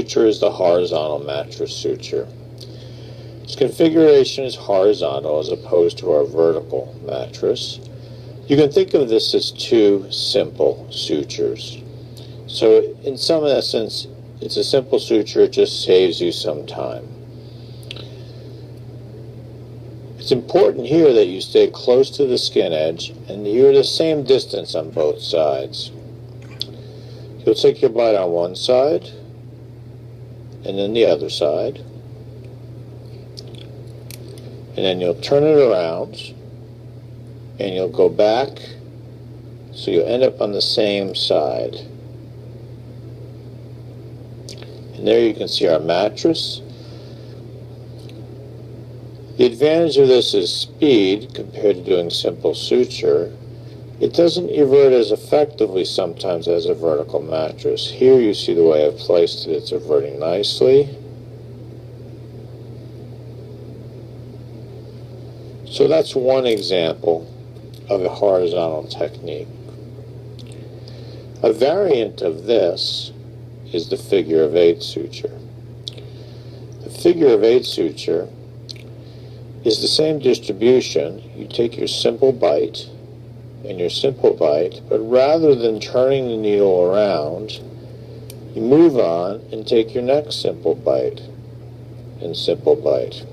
suture is the horizontal mattress suture. Its configuration is horizontal as opposed to our vertical mattress. You can think of this as two simple sutures. So in some essence, it's a simple suture, it just saves you some time. It's important here that you stay close to the skin edge and you're the same distance on both sides. You'll take your bite on one side and then the other side, and then you'll turn it around and you'll go back so you'll end up on the same side. And there you can see our mattress. The advantage of this is speed compared to doing simple suture. It doesn't evert as effectively sometimes as a vertical mattress. Here you see the way I've placed it, it's everting nicely. So that's one example of a horizontal technique. A variant of this is the Figure8 suture. The Figure8 suture is the same distribution. You take your simple bite and your simple bite, but rather than turning the needle around, you move on and take your next simple bite and simple bite.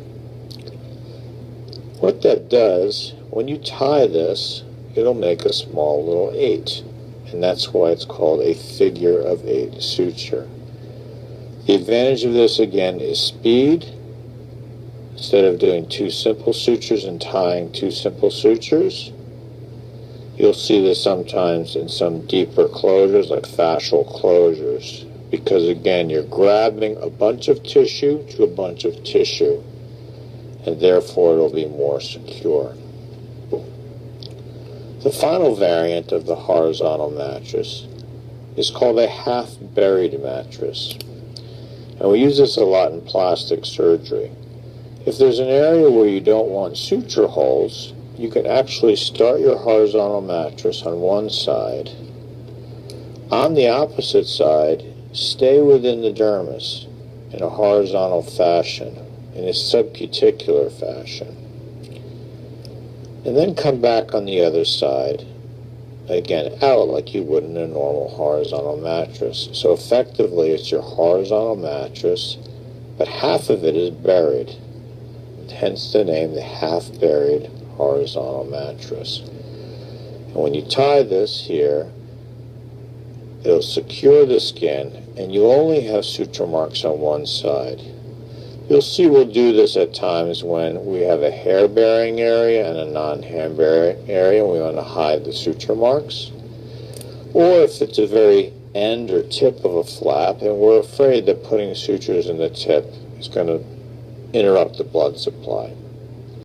What that does, when you tie this, it'll make a small little 8, and that's why it's called a Figure8 suture. The advantage of this again is speed. Instead of doing two simple sutures and tying two simple sutures, you'll see this sometimes in some deeper closures like fascial closures, because again you're grabbing a bunch of tissue to a bunch of tissue, and therefore it'll be more secure. The final variant of the horizontal mattress is called a half buried mattress, and we use this a lot in plastic surgery. If there's an area where you don't want suture holes, you can actually start your horizontal mattress on one side. On the opposite side, stay within the dermis in a horizontal fashion, in a subcuticular fashion. And then come back on the other side, again out like you would in a normal horizontal mattress. So effectively it's your horizontal mattress, but half of it is buried. Hence the name, the half buried horizontal mattress. And when you tie this here, it'll secure the skin, and you only have suture marks on one side. You'll see we'll do this at times when we have a hair bearing area and a non-hair bearing area, and we want to hide the suture marks. Or if it's a very end or tip of a flap, and we're afraid that putting sutures in the tip is going to interrupt the blood supply.